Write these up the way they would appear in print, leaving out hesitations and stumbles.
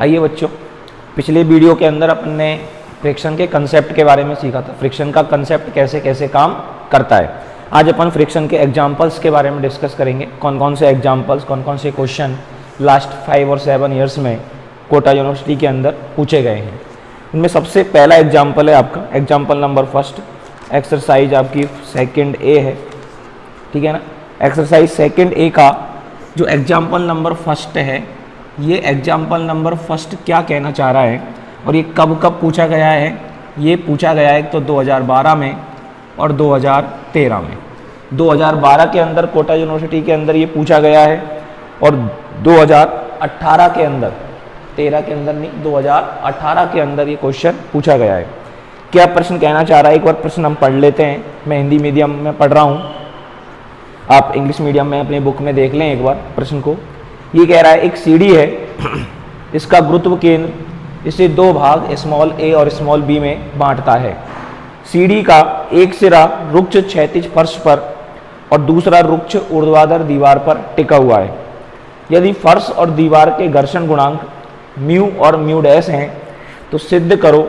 आइए बच्चों, पिछले वीडियो के अंदर अपन ने फ्रिक्शन के कंसेप्ट के बारे में सीखा था, फ्रिक्शन का कंसेप्ट कैसे कैसे काम करता है। आज अपन फ्रिक्शन के एग्जाम्पल्स के बारे में डिस्कस करेंगे, कौन कौन से एग्जाम्पल्स, कौन कौन से क्वेश्चन लास्ट 5 और 7 ईयर्स में कोटा यूनिवर्सिटी के अंदर पूछे गए हैं। इनमें सबसे पहला एग्जाम्पल है आपका एग्जाम्पल नंबर फर्स्ट, एक्सरसाइज आपकी सेकंड ए है, ठीक है ना। एक्सरसाइज सेकंड ए का जो एग्जाम्पल नंबर फर्स्ट है, ये एग्जाम्पल नंबर फर्स्ट क्या कहना चाह रहा है और ये कब कब पूछा गया है। ये पूछा गया है तो 2012 में और 2013 में। 2012 के अंदर कोटा यूनिवर्सिटी के अंदर ये पूछा गया है और 2018 के अंदर, 13 के अंदर नहीं, 2018 के अंदर ये क्वेश्चन पूछा गया है। क्या प्रश्न कहना चाह रहा है, एक बार प्रश्न हम पढ़ लेते हैं। मैं हिंदी मीडियम में पढ़ रहा हूँ, आप इंग्लिश मीडियम में अपने बुक में देख लें एक बार प्रश्न को। ये कह रहा है एक सीढ़ी है, इसका गुरुत्व केंद्र इसे दो भाग स्मॉल ए और स्मॉल बी में बांटता है। सीढ़ी का एक सिरा रुक्ष क्षैतिज फर्श पर और दूसरा रुक्ष ऊर्ध्वाधर दीवार पर टिका हुआ है। यदि फर्श और दीवार के घर्षण गुणांक म्यू और म्यू डैश हैं तो सिद्ध करो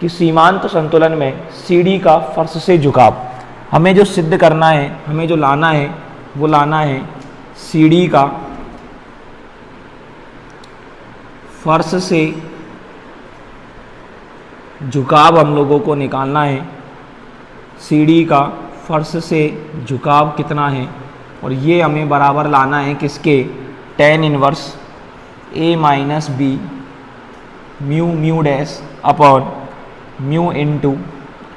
कि सीमांत संतुलन में सीढ़ी का फर्श से झुकाव। हमें जो सिद्ध करना है, हमें जो लाना है, वो लाना है सीढ़ी का फर्श से झुकाव, हम लोगों को निकालना है सीढ़ी का फर्श से झुकाव कितना है, और ये हमें बराबर लाना है किसके, tan inverse a minus B mu mu dash upon mu into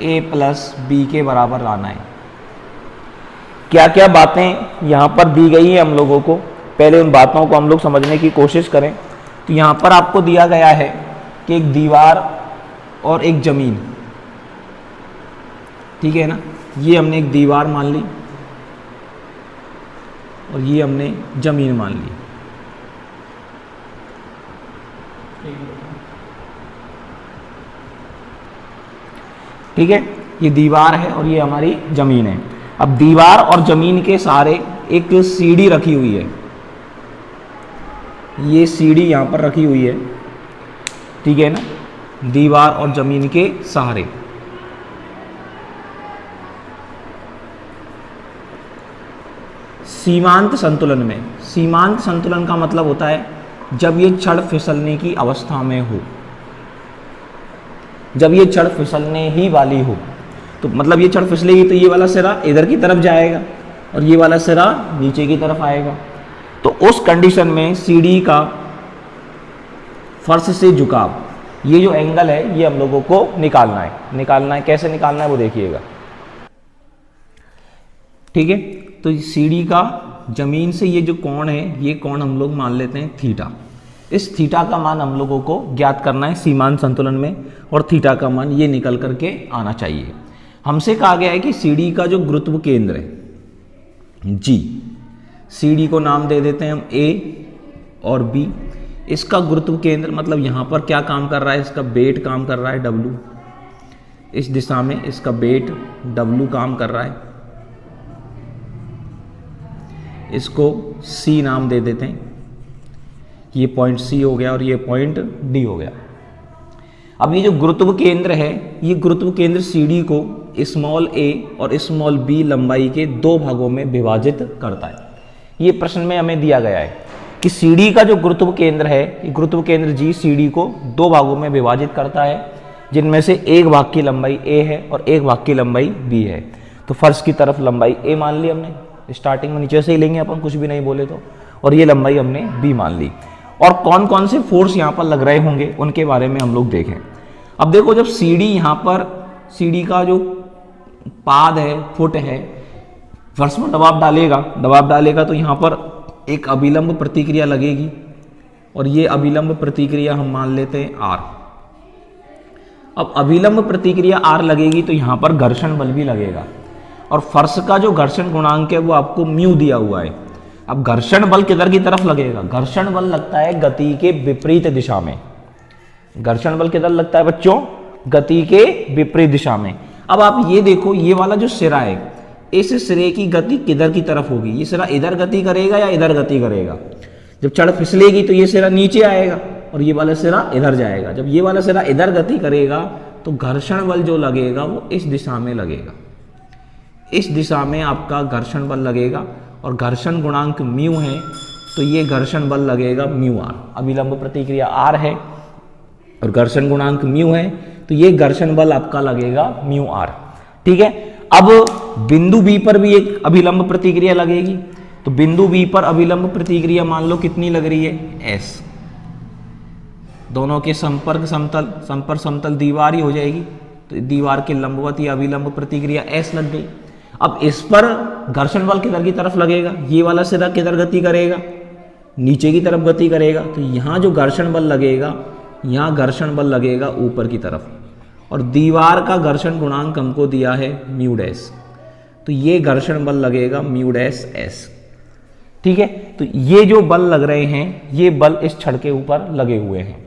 A plus B के बराबर लाना है। क्या क्या बातें यहाँ पर दी गई है हम लोगों को, पहले उन बातों को हम लोग समझने की कोशिश करें। तो यहाँ पर आपको दिया गया है कि एक दीवार और एक जमीन, ठीक है ना। ये हमने एक दीवार मान ली और ये हमने जमीन मान ली, ठीक है। ये दीवार है और ये हमारी जमीन है। अब दीवार और जमीन के सहारे एक सीढ़ी रखी हुई है, ये सीढ़ी यहाँ पर रखी हुई है, ठीक है ना, दीवार और जमीन के सहारे। सीमांत संतुलन में, सीमांत संतुलन का मतलब होता है जब ये छड़ फिसलने की अवस्था में हो, जब ये छड़ फिसलने ही वाली हो, तो मतलब ये छड़ फिसलेगी तो ये वाला सिरा इधर की तरफ जाएगा और ये वाला सिरा नीचे की तरफ आएगा। तो उस कंडीशन में सीढ़ी का फर्श से झुकाव, ये जो एंगल है ये हम लोगों को निकालना है। कैसे निकालना है वो देखिएगा, ठीक है। तो सीढ़ी का जमीन से ये जो कोण है, ये कोण हम लोग मान लेते हैं थीटा। इस थीटा का मान हम लोगों को ज्ञात करना है सीमांत संतुलन में, और थीटा का मान ये निकल करके आना चाहिए। हमसे कहा गया है कि सीढ़ी का जो गुरुत्व केंद्र है जी, सीढ़ी को नाम दे देते हैं हम ए और बी। इसका गुरुत्व केंद्र मतलब यहाँ पर क्या काम कर रहा है, इसका वेट काम कर रहा है W, इस दिशा में इसका वेट W काम कर रहा है। इसको C नाम दे देते हैं, ये पॉइंट C हो गया और ये पॉइंट D हो गया। अब ये जो गुरुत्व केंद्र है, ये गुरुत्व केंद्र सीढ़ी को स्मॉल a और स्मॉल b लंबाई के दो भागों में विभाजित करता है। ये प्रश्न में हमें दिया गया है कि सीढ़ी का जो गुरुत्व केंद्र है, ये गुरुत्व केंद्र G सीढ़ी को दो भागों में विभाजित करता है, जिनमें से एक भाग की लंबाई a है और एक भाग की लंबाई b है। तो फर्श की तरफ लंबाई a मान ली हमने, स्टार्टिंग में नीचे से ही लेंगे अपन, कुछ भी नहीं बोले तो, और ये लंबाई हमने b मान ली। और कौन कौन से फोर्स यहाँ पर लग रहे होंगे उनके बारे में हम लोग देखें। अब देखो, जब सीढ़ी यहाँ पर, सीढ़ी का जो पाद है, फुट है, फर्श पर दबाव डालेगा तो यहाँ पर एक अभिलंब प्रतिक्रिया लगेगी, और ये अभिलंब प्रतिक्रिया हम मान लेते हैं R। अब अभिलंब प्रतिक्रिया R लगेगी तो यहाँ पर घर्षण बल भी लगेगा, और फर्श का जो घर्षण गुणांक है वो आपको म्यू दिया हुआ है। अब घर्षण बल किधर की तरफ लगेगा, घर्षण बल लगता है गति के विपरीत दिशा में। घर्षण बल किधर लगता है बच्चों, गति के विपरीत दिशा में। अब आप ये देखो, ये वाला जो सिरा है, इस सिरे की गति किधर की तरफ होगी, ये सिरा इधर गति करेगा या इधर गति करेगा। जब छड़ फिसलेगी तो ये सिरा नीचे आएगा, और ये वाला सिरा इधर जाएगा। जब ये वाला सिरा इधर गति करेगा तो घर्षण बल जो लगेगा वो इस दिशा में लगेगा, इस दिशा में आपका घर्षण बल लगेगा और घर्षण गुणांक म्यू है तो ये घर्षण बल लगेगा म्यू आर। अभिलंब प्रतिक्रिया आर है और घर्षण गुणांक म्यू है तो ये घर्षण बल आपका लगेगा म्यू आर। ठीक है, अब बिंदु बी पर भी एक अभिलंब प्रतिक्रिया लगेगी, तो बिंदु बी पर अभिलंब प्रतिक्रिया मान लो कितनी लग रही है, एस। दोनों के संपर्क समतल दीवार ही हो जाएगी, तो दीवार के लंबवत या अभिलंब प्रतिक्रिया एस लग गई। अब इस पर घर्षण बल किधर की तरफ लगेगा, ये वाला सिरा किधर गति करेगा, नीचे की तरफ गति करेगा, तो यहाँ जो घर्षण बल लगेगा, यहाँ घर्षण बल लगेगा ऊपर की तरफ, और दीवार का घर्षण गुणांक हमको दिया है म्यू डैश, तो ये घर्षण बल लगेगा म्यू डैश एस। ठीक है, तो ये जो बल लग रहे हैं ये बल इस छड़ के ऊपर लगे हुए हैं।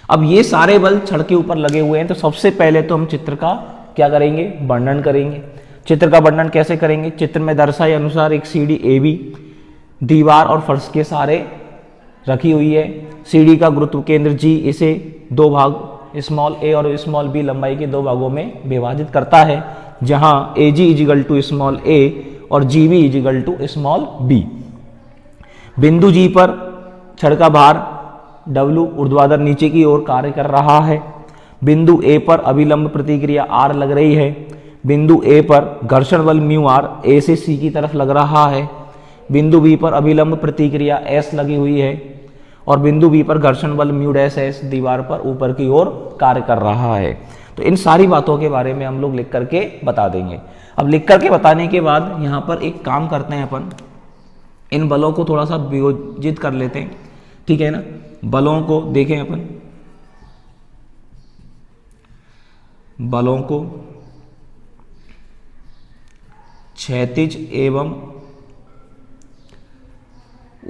अब ये सारे बल छड़ के ऊपर लगे हुए हैं, तो सबसे पहले तो हम चित्र का क्या करेंगे, वर्णन करेंगे। चित्र का वर्णन कैसे करेंगे, चित्र में दर्शाए अनुसार एक सीढ़ी ए बी दीवार और फर्श के सहारे रखी हुई है। सीढ़ी का गुरुत्व केंद्र जी इसे दो भाग स्मॉल ए और स्मॉल बी लंबाई के दो भागों में विभाजित करता है, जहां A G equal to small A और G B equal to small B. बिंदु जी पर छड़ का भार W ऊर्ध्वाधर नीचे की ओर कार्य कर रहा है। बिंदु ए पर अभिलंब प्रतिक्रिया R लग रही है। बिंदु ए पर घर्षण बल म्यू आर ए से सी की तरफ लग रहा है। बिंदु बी पर अभिलंब प्रतिक्रिया S लगी हुई है और बिंदु बी पर घर्षण बल म्यू डैश एस दीवार पर ऊपर की ओर कार्य कर रहा है। तो इन सारी बातों के बारे में हम लोग लिख करके बता देंगे। अब लिख करके बताने के बाद यहाँ पर एक काम करते हैं, अपन इन बलों को थोड़ा सा वियोजित कर लेते हैं। ठीक है ना, बलों को देखें अपन, बलों को क्षैतिज एवं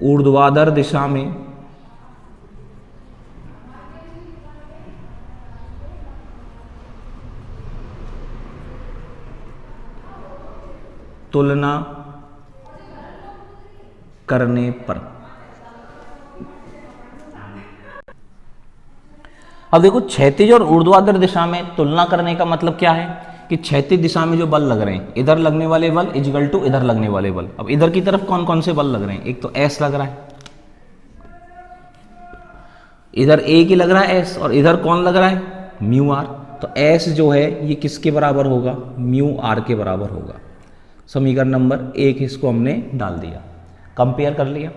ऊर्ध्वाधर दिशा में तुलना करने पर, अब देखो क्षैतिज और ऊर्ध्वाधर दिशा में तुलना करने का मतलब क्या है कि क्षैतिज दिशा में जो बल लग रहे हैं, इधर लगने वाले बल इजिकल टू इधर लगने वाले बल। अब इधर की तरफ कौन कौन से बल लग रहे हैं, एक तो एस लग रहा है, इधर ए की लग रहा है एस, और इधर कौन लग रहा है म्यू आर। तो एस जो है ये किसके बराबर होगा, म्यू आर के बराबर होगा। समीकरण नंबर 1 इसको हमने डाल दिया, कंपेयर कर लिया।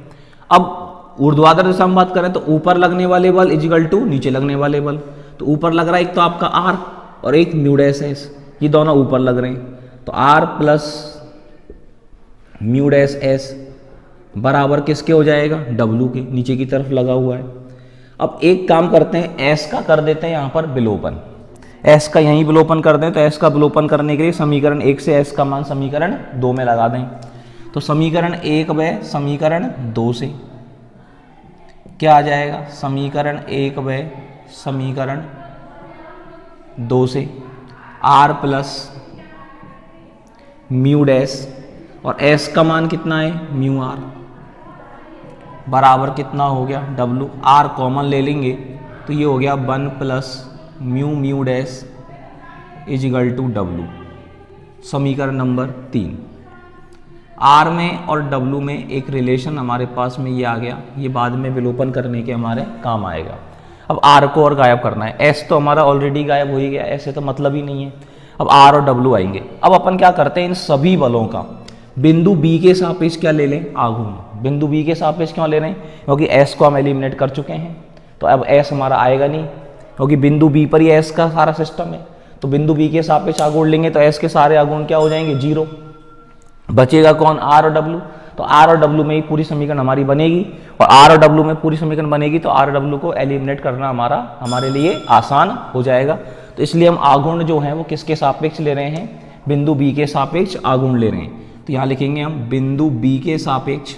अब ऊर्ध्वाधर दिशा में बात करें तो ऊपर लगने वाले बल इजिकल टू नीचे लगने वाले बल। तो ऊपर लग रहा है एक तो आपका आर और एक म्यू डैश एस, ये दोनों ऊपर लग रहे हैं। तो R plus mu dash S बराबर किसके हो जाएगा, डब्लू के, नीचे की तरफ लगा हुआ है। अब एक काम करते हैं, एस का कर देते हैं यहाँ पर विलोपन, एस का यहीं विलोपन कर दें। तो एस का विलोपन करने के लिए समीकरण 1 से एस का मान समीकरण 2 में लगा दें। तो समीकरण 1 व समीकरण 2 से क्या आ जाएगा, समीकरण 1 व समीकरण 2 से आर प्लस म्यू डैश और एस का मान कितना है म्यू आर बराबर कितना हो गया डब्लू। आर कॉमन ले लेंगे तो ये हो गया 1 plus mu dash equal to W. समीकरण नंबर 3। आर में और डब्लू में एक रिलेशन हमारे पास में ये आ गया, ये बाद में विलोपन करने के हमारे काम आएगा। अब आर को और गायब करना है, एस तो हमारा ऑलरेडी गायब हो ही गया, ऐसे तो मतलब ही नहीं है। अब आर और डब्लू आएंगे। अब अपन क्या करते हैं, इन सभी बलों का बिंदु बी के सापेक्ष क्या ले लें, आघूर्ण। बिंदु बी के सापेक्ष क्यों ले रहे हैं, क्योंकि एस को हम एलिमिनेट कर चुके हैं, तो अब एस हमारा आएगा नहीं, क्योंकि बिंदु बी पर ही एस का सारा सिस्टम है। तो बिंदु बी के सापेक्ष आघूर्ण लेंगे तो एस के सारे आघूर्ण क्या हो जाएंगे, 0। बचेगा कौन, आर और डब्लू। तो आर और डब्लू में ही पूरी समीकरण हमारी बनेगी, और आर और डब्लू में पूरी समीकरण बनेगी तो आर और डब्लू को एलिमिनेट करना हमारे लिए आसान हो जाएगा। तो इसलिए हम आघूर्ण जो है वो किसके सापेक्ष ले रहे हैं, बिंदु बी के सापेक्ष आघूर्ण ले रहे हैं। तो यहां लिखेंगे हम बिंदु बी के सापेक्ष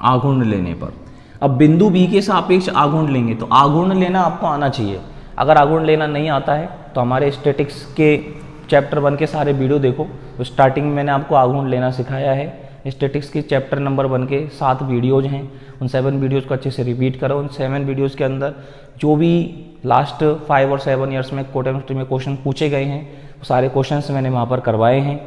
आघूर्ण लेने पर। अब बिंदु बी के सापेक्ष आघूर्ण लेंगे, तो आघूर्ण लेना आपको आना चाहिए। अगर आघूर्ण लेना नहीं आता है तो हमारे स्टैटिक्स के चैप्टर 1 के सारे वीडियो देखो, तो स्टार्टिंग में मैंने आपको आघूर्ण लेना सिखाया है। स्टैटिक्स के चैप्टर नंबर 1 के 7 वीडियोज़ हैं, उन 7 वीडियोज़ को अच्छे से रिपीट करो। उन 7 वीडियोज़ के अंदर जो भी लास्ट 5 और 7 ईयर्स में केमिस्ट्री में क्वेश्चन पूछे गए हैं, वो सारे क्वेश्चन मैंने वहाँ पर करवाए हैं,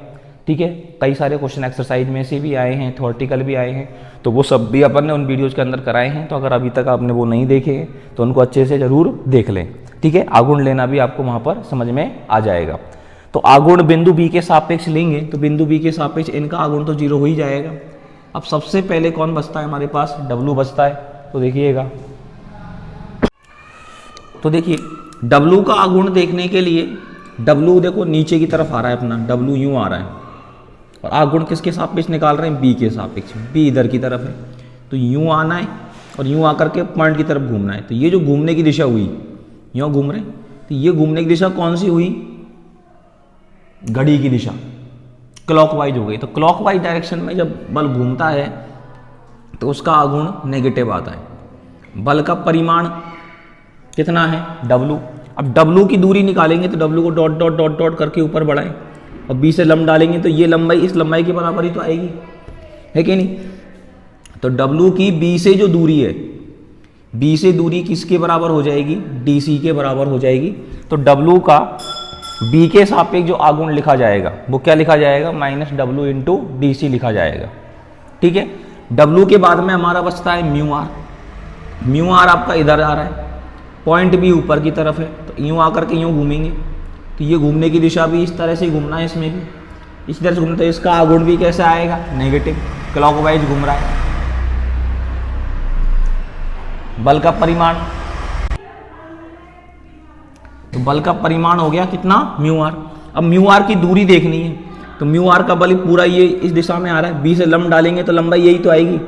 ठीक है। कई सारे क्वेश्चन एक्सरसाइज में से भी आए हैं, थ्योरेटिकल भी आए हैं, तो वो सब भी अपन ने उन वीडियोज़ के अंदर कराए हैं। तो अगर अभी तक आपने वो नहीं देखे हैं तो उनको अच्छे से ज़रूर देख लें, ठीक है। आघूर्ण लेना भी आपको वहाँ पर समझ में आ जाएगा। तो आघूर्ण बिंदु बी के सापेक्ष लेंगे तो बिंदु बी के सापेक्ष इनका आघूर्ण तो 0 हो ही जाएगा। अब सबसे पहले कौन बचता है हमारे पास, W बचता है। तो देखिएगा, तो देखिए W का आघूर्ण देखने के लिए W देखो नीचे की तरफ आ रहा है अपना, W यूं आ रहा है, और आघूर्ण किसके सापेक्ष निकाल रहे हैं, B के सापेक्ष। B इधर की तरफ है, तो यूं आना है और यूं आकर के पॉइंट की तरफ घूमना है। तो ये जो घूमने की दिशा हुई, यूं घूम रहे, तो ये घूमने की दिशा कौन सी हुई, घड़ी की दिशा, क्लॉकवाइज हो गई। तो क्लॉकवाइज डायरेक्शन में जब बल घूमता है तो उसका आघूर्ण नेगेटिव आता है। बल का परिमाण कितना है, W। अब W की दूरी निकालेंगे तो W co dot dot dot dot करके ऊपर बढ़ाएं और B से लंब डालेंगे तो ये लंबाई इस लंबाई के बराबर ही तो आएगी, है कि नहीं। तो W की B से जो दूरी है, B से दूरी किसके बराबर हो जाएगी, DC के बराबर हो जाएगी। तो W का B के सापेक्ष जो आघूर्ण लिखा जाएगा वो क्या लिखा जाएगा, -W इंटू DC लिखा जाएगा, ठीक है। W के बाद में हमारा बचता है μr। μr आपका इधर आ रहा है, पॉइंट भी ऊपर की तरफ है, तो यूं आकर के यूं घूमेंगे, तो ये घूमने की दिशा भी इस तरह से घूमना है, इसमें भी इस तरह से घूमना, तो इसका आघूर्ण भी कैसे आएगा, नेगेटिव, क्लॉकवाइज घूम रहा है। बल का परिमाण, तो बल का परिमाण हो गया कितना, μr। अब μr की दूरी देखनी है, तो μr का बल पूरा ये इस दिशा में आ रहा है, B से लंब डालेंगे तो लंबाई यही तो आएगी।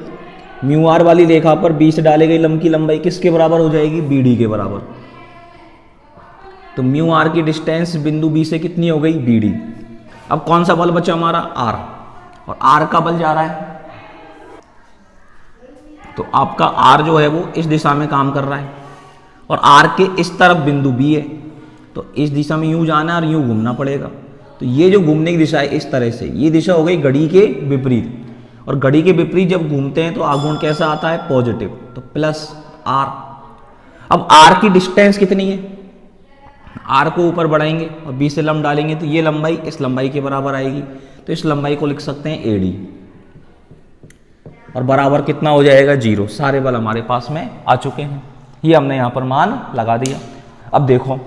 μr वाली रेखा पर B से डाले गई लंब की लंबाई किसके बराबर हो जाएगी, BD के बराबर। तो μr की डिस्टेंस बिंदु B से कितनी हो गई, BD। अब कौन सा बल बचा हमारा, R, और R का बल जा रहा है, तो आपका R जो है वो इस दिशा में काम कर रहा है, और R के इस तरफ बिंदु B है, तो इस दिशा में यूं जाना है और यूं घूमना पड़ेगा। तो ये जो घूमने की दिशा है इस तरह से, ये दिशा हो गई घड़ी के विपरीत, और घड़ी के विपरीत जब घूमते हैं तो आघूर्ण कैसा आता है, पॉजिटिव, तो +R। अब R की डिस्टेंस कितनी है, R को ऊपर बढ़ाएंगे और B से लंब डालेंगे तो ये लंबाई इस लंबाई के बराबर आएगी, तो इस लंबाई को लिख सकते हैं AD, और बराबर कितना हो जाएगा, 0। सारे बल हमारे पास में आ चुके हैं, ये हमने यहां पर मान लगा दिया। अब देखो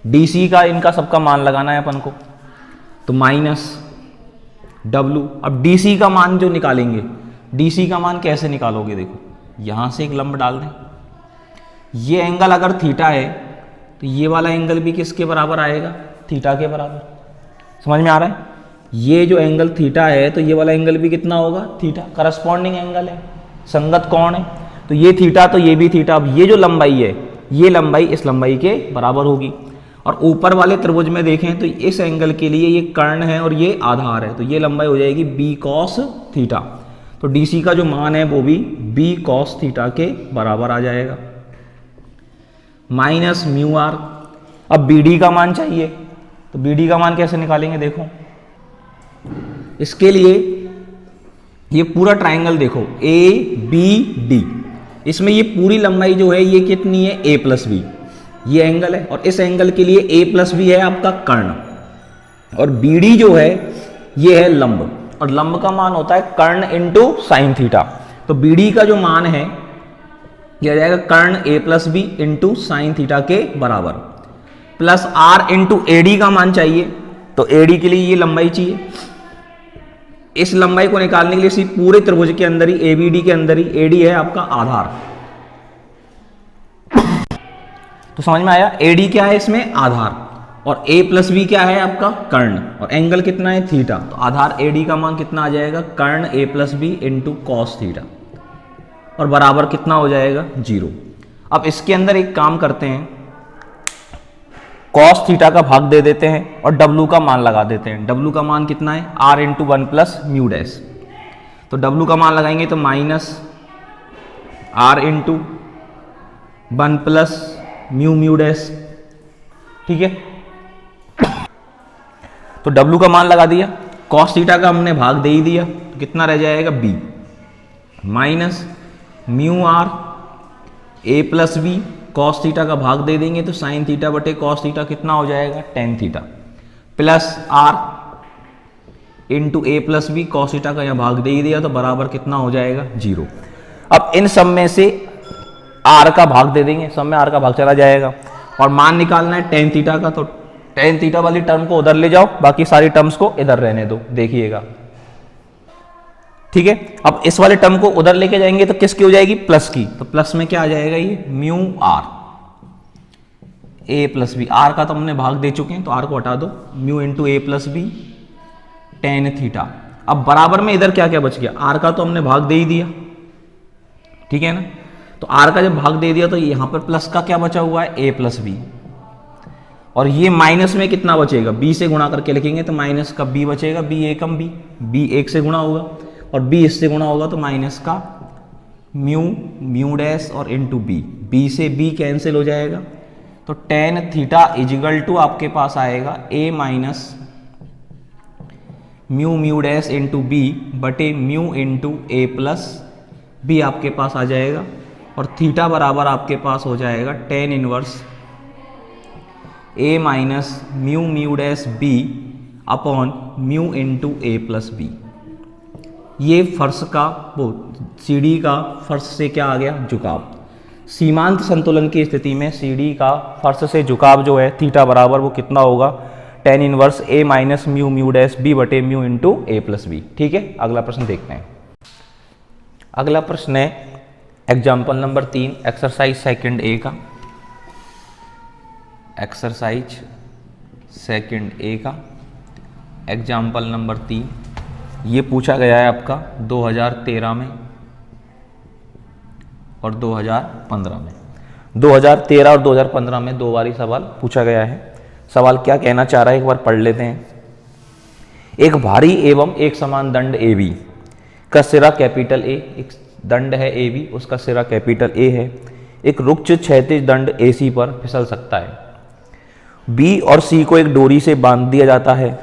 DC का इनका सबका मान लगाना है अपन को, तो -W। अब DC का मान जो निकालेंगे, DC का मान कैसे निकालोगे, देखो यहां से एक लंब डाल दें, ये एंगल अगर थीटा है तो ये वाला एंगल भी किसके बराबर आएगा, थीटा के बराबर। समझ में आ रहा है, ये जो एंगल थीटा है तो ये वाला एंगल भी कितना होगा, थीटा, करस्पॉन्डिंग एंगल है, संगत कोण है, तो ये थीटा तो ये भी थीटा। अब ये जो लंबाई है, ये लंबाई इस लंबाई के बराबर होगी, और ऊपर वाले त्रिभुज में देखें तो इस एंगल के लिए ये कर्ण है और ये आधार है, तो ये लंबाई हो जाएगी B cos थीटा। तो DC का जो मान है वो भी B cos थीटा के बराबर आ जाएगा, -μr। अब BD का मान चाहिए, तो BD का मान कैसे निकालेंगे, देखो इसके लिए ये पूरा ट्राइंगल देखो ABD, इसमें ये पूरी लंबाई जो है ये कितनी है, A+B, ये एंगल है, और इस एंगल के लिए A+B है आपका कर्ण, और BD जो है ये है लंब, और लंब का मान होता है कर्ण इंटू साइन थीटा। तो BD का जो मान है ये आ जाएगा कर्ण A+B इंटू साइन थीटा के बराबर, +R इंटू AD का मान चाहिए, तो AD के लिए ये लंबाई चाहिए। इस लंबाई को निकालने के लिए इसी पूरे त्रिभुज के अंदर ही, ABD के अंदर ही AD है आपका आधार। तो समझ में आया, AD क्या है इसमें, आधार, और A+B क्या है आपका कर्ण, और एंगल कितना है, थीटा। तो आधार AD का मान कितना आ जाएगा, कर्ण A+B इंटू कॉस थीटा, और बराबर कितना हो जाएगा, 0। अब इसके अंदर एक काम करते हैं, कॉस थीटा का भाग दे देते हैं और डब्लू का मान लगा देते हैं। डब्लू का मान कितना है, R into one plus mu dash. तो डब्लू का मान लगाएंगे तो minus R into one plus mu dash, ठीक है। तो डब्लू का मान लगा दिया, कॉस थीटा का हमने भाग दे ही दिया, तो कितना रह जाएगा B minus mu R A plus B. Cos theta का भाग दे देंगे तो साइन थीटा बटे कॉस थीटा कितना हो जाएगा, tan theta plus R into A plus B. Cos theta का यहाँ भाग दे ही दिया तो बराबर कितना हो जाएगा, जीरो। अब इन सब में से आर का भाग दे देंगे, सब में आर का भाग चला जाएगा और मान निकालना है टेन थीटा का। तो टेन थीटा वाली टर्म को उधर ले जाओ, बाकी सारी टर्म्स को इधर रहने दो, देखिएगा, ठीक है। अब इस वाले टर्म को उधर लेके जाएंगे तो किसकी हो जाएगी, प्लस की। तो प्लस में क्या आ जाएगा, ये mu R A plus B. R का तो हमने भाग दे चुके हैं तो आर को हटा दो, mu into A plus B tan theta. अब बराबर में इधर क्या क्या बच गया, आर का तो हमने भाग दे ही दिया, ठीक है ना। तो आर का जब भाग दे दिया तो यहां पर प्लस का क्या बचा हुआ है, ए प्लस बी। और ये माइनस में कितना बचेगा, बी से गुणा करके लिखेंगे तो माइनस का बी बचेगा, बी एकम बी, बी एक से गुणा होगा और बी इससे गुणा होगा तो माइनस का म्यू डैश और इंटू बी, बी से बी कैंसिल हो जाएगा। तो टेन थीटा इजिकल टू आपके पास आएगा A minus mu dash into B बटे mu into A plus B आपके पास आ जाएगा। और थीटा बराबर आपके पास हो जाएगा tan inverse A minus mu dash B upon mu into A plus B. ये फर्श का वो सीढ़ी का फर्श से क्या आ गया, झुकाव। सीमांत संतुलन की स्थिति में सीढ़ी का फर्श से झुकाव जो है थीटा बराबर वो कितना होगा, tan inverse A minus mu dash B बटे mu into A plus B, ठीक है। अगला प्रश्न देखते हैं। अगला प्रश्न है example number 3 exercise second A का। एक्सरसाइज सेकंड ए का एग्जाम्पल नंबर 3 ये पूछा गया है आपका 2013 में और 2015 में। 2013 और 2015 में दो बार ही सवाल पूछा गया है। सवाल क्या कहना चाह रहा है एक बार पढ़ लेते हैं। एक भारी एवं एक समान दंड ए बी का सिरा कैपिटल ए, एक दंड है ए बी, उसका सिरा कैपिटल ए है, एक रुक्ष क्षैतिज दंड ए सी पर फिसल सकता है। बी और सी को एक डोरी से बांध दिया जाता है।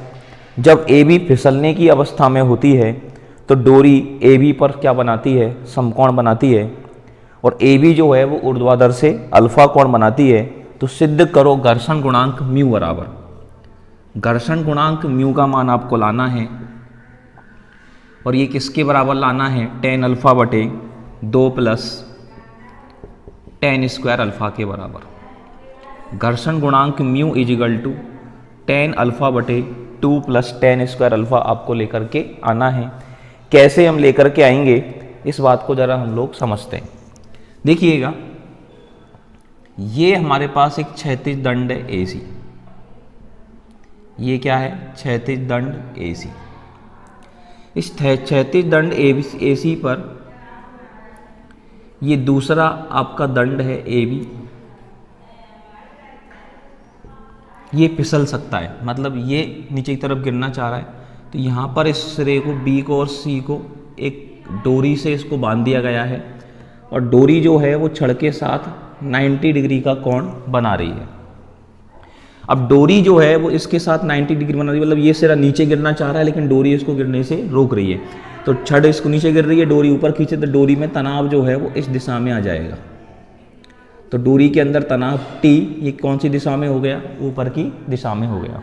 जब ए बी फिसलने की अवस्था में होती है तो डोरी ए बी पर क्या बनाती है, समकोण बनाती है और ए बी जो है वो ऊर्ध्वाधर से अल्फा कोण बनाती है। तो सिद्ध करो घर्षण गुणांक म्यू बराबर। घर्षण गुणांक म्यू का मान आपको लाना है और ये किसके बराबर लाना है, टेन अल्फा बटे 2 प्लस टेन स्क्वायर अल्फा के बराबर। घर्षण गुणांक mu equal to tan alpha बटे 2 प्लस टेन स्क्वायर अल्फा आपको लेकर के आना है। कैसे हम लेकर के आएंगे इस बात को जरा हम लोग समझते हैं। देखिएगा, ये हमारे पास एक क्षैतिज दंड है ए सी। ये क्या है, क्षैतिज दंड ए सी। इस क्षैतिज दंड ए सी पर ये दूसरा आपका दंड है ए बी, ये फिसल सकता है, मतलब ये नीचे की तरफ गिरना चाह रहा है। तो यहाँ पर इस सिरे को बी को और सी को एक डोरी से इसको बांध दिया गया है और डोरी जो है वो छड़ के साथ 90 डिग्री का कोण बना रही है। अब डोरी जो है वो इसके साथ 90 डिग्री बना रही है, मतलब ये सिरा नीचे गिरना चाह रहा है लेकिन डोरी इसको गिरने से रोक रही है। तो छड़ इसको नीचे गिर रही है, डोरी ऊपर खींचे तो डोरी में तनाव जो है वो इस दिशा में आ जाएगा। तो डोरी के अंदर तनाव टी ये कौन सी दिशा में हो गया, ऊपर की दिशा में हो गया।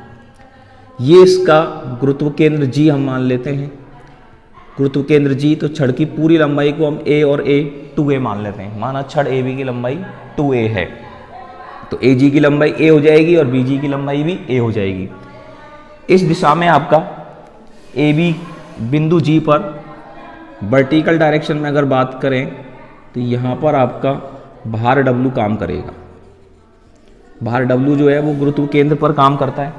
ये इसका गुरुत्व केंद्र जी हम मान लेते हैं, गुरुत्व केंद्र जी। तो छड़ की पूरी लंबाई को हम ए और ए 2a मान लेते हैं। माना छड़ ए बी की लंबाई 2a है तो ए जी की लंबाई ए हो जाएगी और बी जी की लंबाई भी ए हो जाएगी। इस दिशा में आपका ए बी बिंदु जी पर वर्टिकल डायरेक्शन में अगर बात करें तो यहाँ पर आपका भार W काम करेगा। भार W जो है वो गुरुत्व केंद्र पर काम करता है,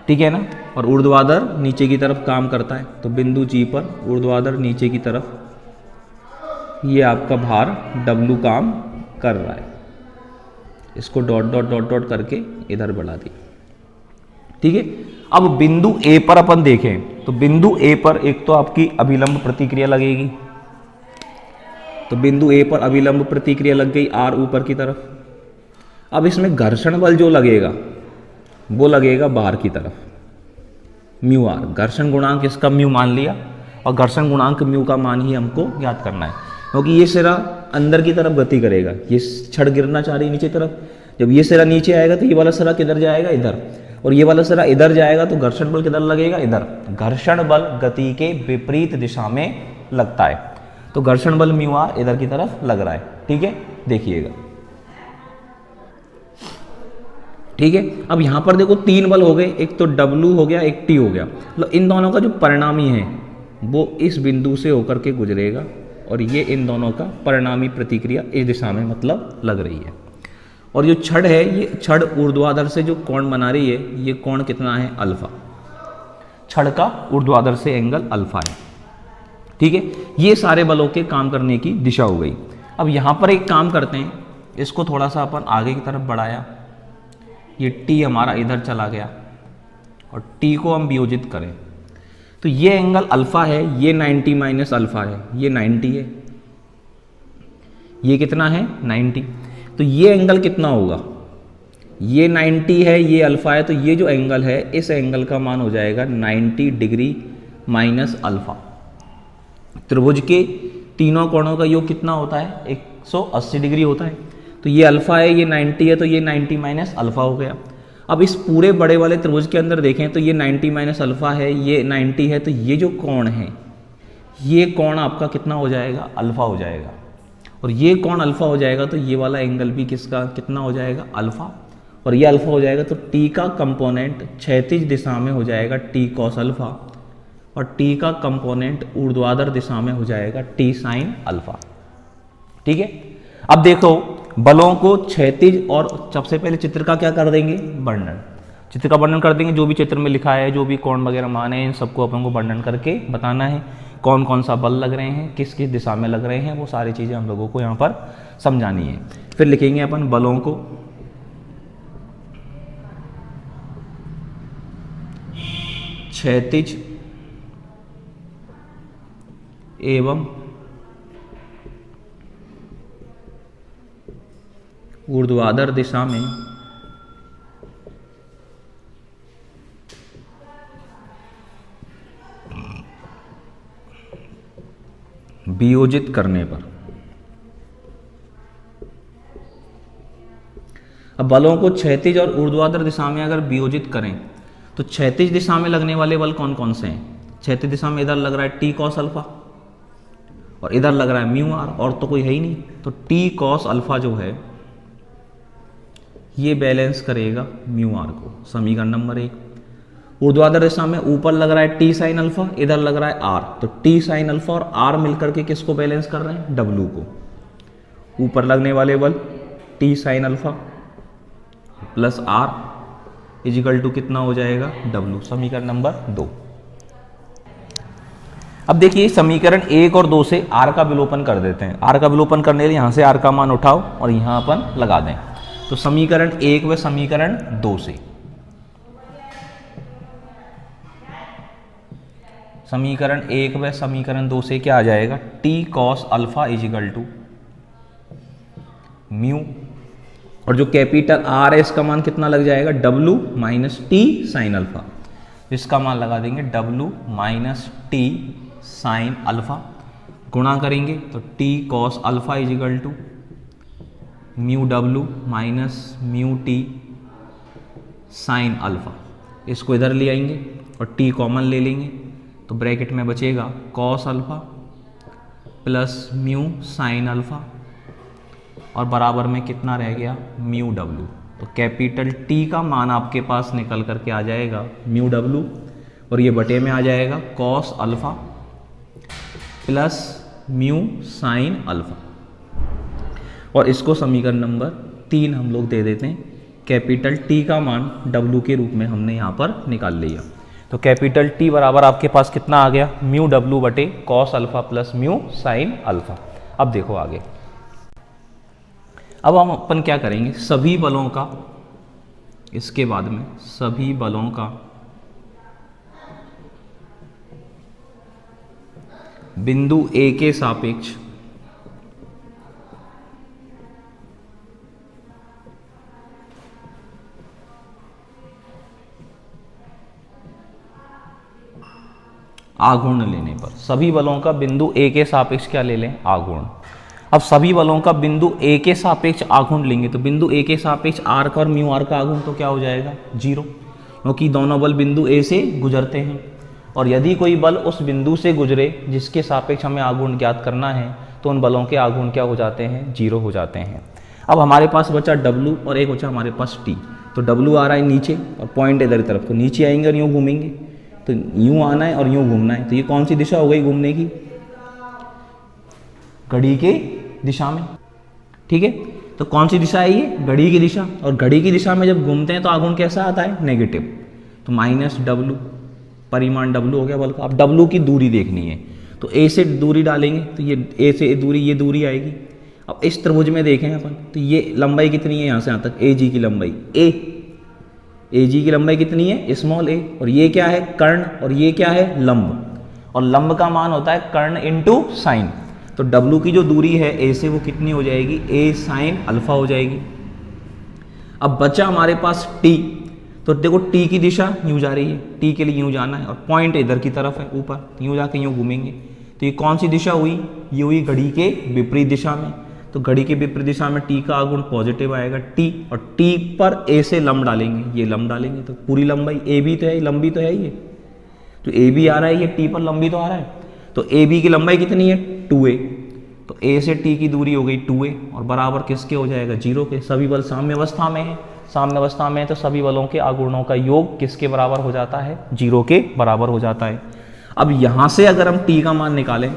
ठीक है ना, और ऊर्ध्वाधर नीचे की तरफ काम करता है। तो बिंदु जी पर ऊर्ध्वाधर नीचे की तरफ ये आपका भार W काम कर रहा है। इसको डॉट डॉट डॉट डॉट करके इधर बढ़ा दी। ठीक है, अब बिंदु ए पर अपन देखें तो बिंदु ए पर एक तो आपकी अभिलंब प्रतिक्रिया लगेगी, तो बिंदु ए पर अभिलंब प्रतिक्रिया लग गई आर ऊपर की तरफ। अब इसमें घर्षण बल जो लगेगा वो लगेगा बाहर की तरफ, म्यू आर। घर्षण गुणांक इसका म्यू मान लिया और घर्षण गुणांक म्यू का मान ही हमको याद करना है, क्योंकि ये सिरा अंदर की तरफ गति करेगा, ये छड़ गिरना चाह रही नीचे तरफ। जब ये सिरा नीचे आएगा तो ये वाला सिरा किधर जाएगा, इधर, और ये वाला सिरा इधर जाएगा तो घर्षण बल किधर लगेगा, इधर। घर्षण बल गति के विपरीत दिशा में लगता है, तो घर्षण बल म्यू आर इधर की तरफ लग रहा है। ठीक है, देखिएगा। ठीक है, अब यहां पर देखो तीन बल हो गए, एक तो W हो गया, एक T हो गया। मतलब इन दोनों का जो परिणामी है वो इस बिंदु से होकर के गुजरेगा और ये इन दोनों का परिणामी प्रतिक्रिया इस दिशा में मतलब लग रही है। और जो छड़ है, ये छड़ ऊर्ध्वाधर से जो कोण बना रही है, ये कोण कितना है, अल्फा। छड़ का ऊर्ध्वाधर से एंगल अल्फा है। ठीक है, ये सारे बलों के काम करने की दिशा हो गई। अब यहां पर एक काम करते हैं, इसको थोड़ा सा अपन आगे की तरफ बढ़ाया, ये T हमारा इधर चला गया और T को हम वियोजित करें तो ये एंगल अल्फा है, ये 90 माइनस अल्फा है, ये 90 है, ये कितना है 90। तो ये एंगल कितना होगा, ये 90 है, ये अल्फा है, तो ये जो एंगल है इस एंगल का मान हो जाएगा 90 डिग्री माइनस अल्फा। त्रिभुज के तीनों कोणों का योग कितना होता है, 180 डिग्री होता है। तो ये अल्फा है, ये 90 है, तो ये 90 माइनस अल्फा हो गया। अब इस पूरे बड़े वाले त्रिभुज के अंदर देखें तो ये 90 माइनस अल्फा है, ये 90 है, तो ये जो कोण है ये कोण आपका कितना हो जाएगा, अल्फा हो जाएगा। और ये कोण अल्फा हो जाएगा तो ये वाला एंगल भी किसका कितना हो जाएगा, अल्फा। और ये अल्फा हो जाएगा तो T का कंपोनेंट क्षैतिज दिशा में हो जाएगा T कॉस अल्फा और T का कंपोनेंट ऊर्ध्वाधर दिशा में हो जाएगा T साइन अल्फा। ठीक है, अब देखो बलों को क्षैतिज, और सबसे पहले चित्र का क्या कर देंगे, वर्णन। चित्र का वर्णन कर देंगे, जो भी चित्र में लिखा है, जो भी कोण वगैरह मान है, इन सबको अपन को वर्णन करके बताना है, कौन कौन सा बल लग रहे हैं, किस किस दिशा में लग रहे हैं, वो सारी चीज़ें हम लोगों को यहाँ पर समझानी है। फिर लिखेंगे अपन बलों को क्षैतिज एवं ऊर्ध्वाधर दिशा में वियोजित करने पर। अब बलों को क्षैतिज और ऊर्ध्वाधर दिशा में अगर वियोजित करें तो क्षैतिज दिशा में लगने वाले बल कौन कौन से हैं, क्षैतिज दिशा में इधर लग रहा है T कॉस अल्फा और इधर लग रहा है म्यू आर, और तो कोई है ही नहीं। तो T कॉस अल्फा जो है ये बैलेंस करेगा म्यू आर को, समीकरण नंबर 1। ऊर्ध्वाधर दिशा में ऊपर लग रहा है T साइन अल्फा, इधर लग रहा है R, तो T साइन अल्फा और R मिलकर के किसको बैलेंस कर रहे हैं, W को। ऊपर लगने वाले बल T sine alpha plus R equal to कितना हो जाएगा, W, समीकरण नंबर 2। अब देखिए समीकरण 1 और 2 से R का विलोपन कर देते हैं। R का विलोपन करने के लिए यहाँ से R का मान उठाओ और यहाँ अपन लगा दें। तो समीकरण 1 व समीकरण 2 से, समीकरण 1 व समीकरण 2 से क्या आ जाएगा, T cos alpha equal to mu, और जो कैपिटल R है इसका मान कितना लग जाएगा, W minus T sine alpha. इसका मान लगा देंगे W minus T sine alpha, गुणा करेंगे तो T cos alpha equal to mu W minus mu T sine alpha. इसको इधर ले आएंगे और T कॉमन ले लेंगे तो ब्रैकेट में बचेगा cos alpha plus mu sine alpha और बराबर में कितना रह गया, म्यू W। तो कैपिटल T का मान आपके पास निकल करके आ जाएगा म्यू W और ये बटे में आ जाएगा cos alpha plus mu sine alpha. और इसको समीकरण नंबर 3 हम लोग दे देते हैं। कैपिटल T का मान W के रूप में हमने यहाँ पर निकाल लिया। तो कैपिटल T बराबर आपके पास कितना आ गया, म्यू W बटे cos alpha plus mu sine alpha. अब देखो आगे, अब हम अपन क्या करेंगे, सभी बलों का, इसके बाद में सभी बलों का बिंदु ए के सापेक्ष आघूर्ण लेने पर, सभी बलों का बिंदु ए के सापेक्ष क्या ले लें, आघूर्ण। अब सभी बलों का बिंदु ए के सापेक्ष आघूर्ण लेंगे तो बिंदु ए के सापेक्ष आर्क और म्यू आर का आघूर्ण तो क्या हो जाएगा, 0, क्योंकि दोनों बल बिंदु ए से गुजरते हैं। और यदि कोई बल उस बिंदु से गुजरे जिसके सापेक्ष हमें आघूर्ण ज्ञात करना है तो उन बलों के आघूर्ण क्या हो जाते हैं, 0 हो जाते हैं। अब हमारे पास बचा W और एक बचा हमारे पास T। तो W आ रहा है नीचे और पॉइंट इधर की तरफ, तो नीचे आएंगे और यूँ घूमेंगे, तो यूँ आना है और यूँ घूमना है। तो ये कौन सी दिशा हो गई घूमने की, घड़ी के दिशा में, ठीक है। तो कौन सी दिशा है ये, घड़ी की दिशा, और घड़ी की दिशा में जब घूमते हैं तो आघूर्ण कैसा आता है, नेगेटिव। तो -W, परिमाण W हो गया बल का। अब W की दूरी देखनी है तो A से दूरी डालेंगे तो ये A से दूरी, ये दूरी आएगी। अब इस त्रिभुज में देखें अपन तो ये लंबाई कितनी है, यहाँ से यहाँ तक AG की लंबाई, AG की लंबाई कितनी है, स्मॉल a, और ये क्या है, कर्ण, और ये क्या है, लंब, और लंब का मान होता है कर्ण इंटू साइन। तो W की जो दूरी है A से वो कितनी हो जाएगी, A साइन अल्फा हो जाएगी। अब बचा हमारे पास T, तो देखो T की दिशा यूँ जा रही है, T के लिए यूँ जाना है और पॉइंट इधर की तरफ है ऊपर, यूँ जाके यूँ घूमेंगे। तो ये कौन सी दिशा हुई, ये हुई घड़ी के विपरीत दिशा में। तो घड़ी के विपरीत दिशा में T का आघूर्ण पॉजिटिव आएगा T, और T पर A से लंब डालेंगे, ये लंब डालेंगे तो पूरी लंबाई A भी तो है, लंबी तो है ये, तो A भी आ रहा है, ये T पर लंबी तो आ रहा है। तो AB की लंबाई कितनी है, 2a, तो A से T की दूरी हो गई 2a, और बराबर किसके हो जाएगा, 0 के। सभी बल साम्य अवस्था में है, साम्य अवस्था में है तो सभी बलों के आघूर्णों का योग किसके बराबर हो जाता है, 0 के बराबर हो जाता है। अब यहाँ से अगर हम T का मान निकालें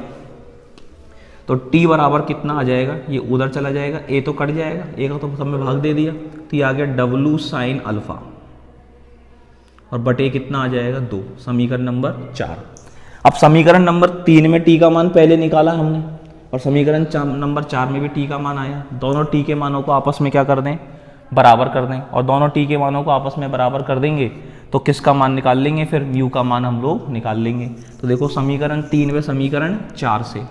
तो T बराबर कितना आ जाएगा, ये उधर चला जाएगा, A तो कट जाएगा, A का तो सब में भाग दे दिया, तो ये आ गया W साइन अल्फा, और बटे कितना आ जाएगा, 2, समीकरण नंबर 4। अब समीकरण नंबर 3 में T का मान पहले निकाला हमने, और समीकरण नंबर 4 में भी T का मान आया। दोनों T के मानों को आपस में क्या कर दें, बराबर कर दें, और दोनों T के मानों को आपस में बराबर कर देंगे तो किसका मान निकाल लेंगे, फिर म्यू का मान हम लोग निकाल लेंगे। तो देखो समीकरण 3 व समीकरण 4 से,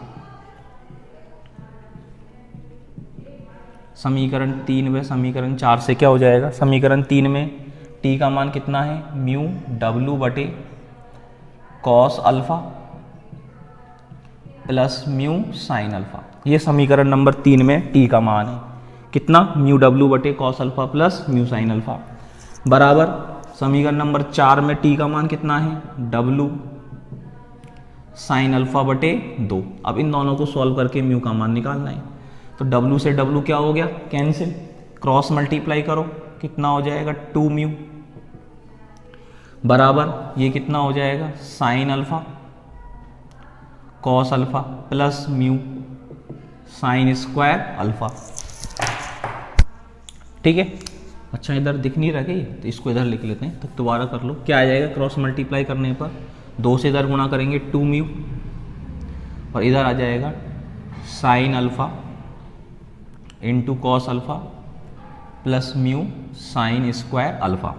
समीकरण 3 व समीकरण 4 से क्या हो जाएगा, समीकरण 3 में T का मान कितना है, म्यू W बटे cos alpha plus mu sine alpha. ये समीकरण नंबर 3 में T का मान है कितना, म्यू W बटे cos alpha plus mu sine alpha, बराबर समीकरण नंबर 4 में T का मान कितना है, W साइन अल्फा बटे 2। अब इन दोनों को सॉल्व करके म्यू का मान निकालना है। तो W से W क्या हो गया, कैंसिल, क्रॉस मल्टीप्लाई करो, कितना हो जाएगा, 2 म्यू, बराबर ये कितना हो जाएगा, sine alpha cos alpha plus mu sine square alpha, ठीक है। अच्छा इधर दिख नहीं रहा है तो इसको इधर लिख लेते हैं, तो दोबारा कर लो, क्या आ जाएगा, क्रॉस मल्टीप्लाई करने पर 2 से इधर गुणा करेंगे 2 म्यू, और इधर आ जाएगा sine alpha into cos alpha plus mu sine square alpha.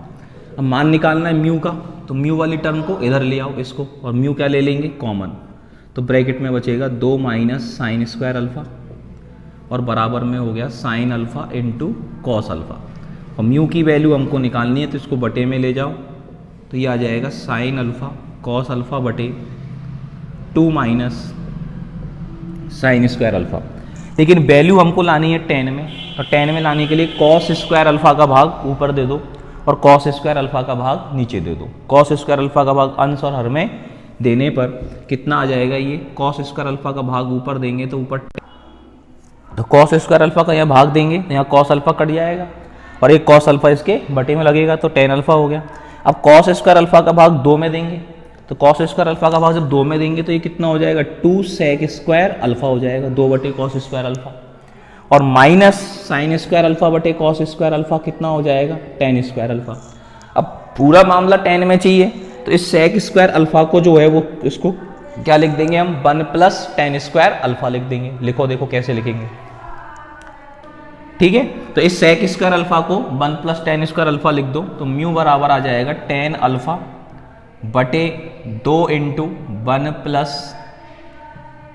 अब मान निकालना है म्यू का, तो म्यू वाली टर्म को इधर ले आओ इसको, और म्यू क्या ले लेंगे, कॉमन, तो ब्रैकेट में बचेगा 2 माइनस साइन स्क्वायर अल्फा, और बराबर में हो गया sine alpha into cos alpha. और म्यू की वैल्यू हमको निकालनी है तो इसको बटे में ले जाओ, तो ये आ जाएगा साइन अल्फा कॉस अल्फा बटे 2 माइनस साइन स्क्वायर अल्फा। लेकिन वैल्यू हमको लानी है 10 में, और 10 में लाने के लिए कॉस स्क्वायर अल्फा का भाग ऊपर दे दो और कॉस स्क्वायर अल्फा का भाग नीचे दे दो। कॉस स्क्वायर अल्फा का भाग अंश और हर में देने पर कितना आ जाएगा, ये कॉस स्क्वायर अल्फा का भाग ऊपर देंगे तो ऊपर, तो कॉस स्क्वायर अल्फा का यहाँ भाग देंगे तो यहाँ कॉस अल्फा कट जाएगा, और एक कॉस अल्फा इसके बटे में लगेगा तो tan अल्फा हो गया। अब कॉस स्क्वायर अल्फा का भाग 2 में देंगे, तो कॉस स्क्वायर अल्फा का भाग जब 2 में देंगे तो ये कितना हो जाएगा, 2 सेक स्क्वायर अल्फा हो जाएगा, 2 बटे कॉस स्क्वायर अल्फा, और माइनस साइन स्क्वायर अल्फा बटे कॉस स्क्वायर अल्फा कितना हो जाएगा, tan स्क्वायर अल्फा। अब पूरा मामला tan में चाहिए तो इस सेक स्क्वायर अल्फा को जो है वो इसको क्या लिख देंगे हम, 1 प्लस tan स्क्वायर अल्फा लिख देंगे। लिखो देखो कैसे लिखेंगे, ठीक है। तो इस सेक स्क्वायर अल्फा को 1 प्लस टेन स्क्वायर अल्फा लिख दो, तो म्यू बराबर आ जाएगा टेन अल्फा बटे 2 into 1 plus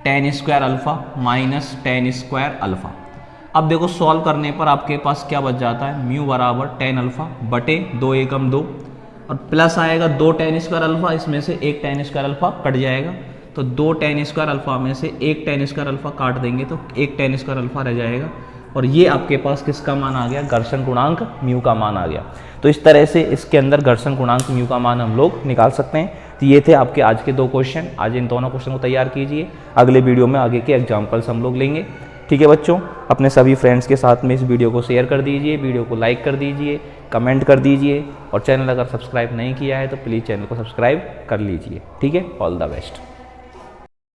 ten square alpha minus ten square alpha. अब देखो सॉल्व करने पर आपके पास क्या बच जाता है, म्यू बराबर टेन अल्फा बटे 2 एकम 2 और प्लस आएगा 2 टेन स्क्वायर अल्फा, इसमें से एक टेन स्क्वायर अल्फा कट जाएगा, तो 2 टेन स्क्वायर अल्फा में से एक टेन स्क्वायर अल्फा काट देंगे तो एक टेन स्क्वायर अल्फा रह जाएगा। और ये आपके पास किसका मान आ गया, घर्षण गुणांक म्यू का मान आ गया। तो इस तरह से इसके अंदर घर्षण गुणांक म्यू का मान हम लोग निकाल सकते हैं। तो ये थे आपके आज के 2 क्वेश्चन। आज इन दोनों क्वेश्चन को तैयार कीजिए, अगले वीडियो में आगे के एग्जाम्पल्स हम लोग लेंगे। ठीक है बच्चों, अपने सभी फ्रेंड्स के साथ में इस वीडियो को शेयर कर दीजिए, वीडियो को लाइक कर दीजिए, कमेंट कर दीजिए और चैनल अगर सब्सक्राइब नहीं किया है तो प्लीज़ चैनल को सब्सक्राइब कर लीजिए। ठीक है, ऑल द बेस्ट।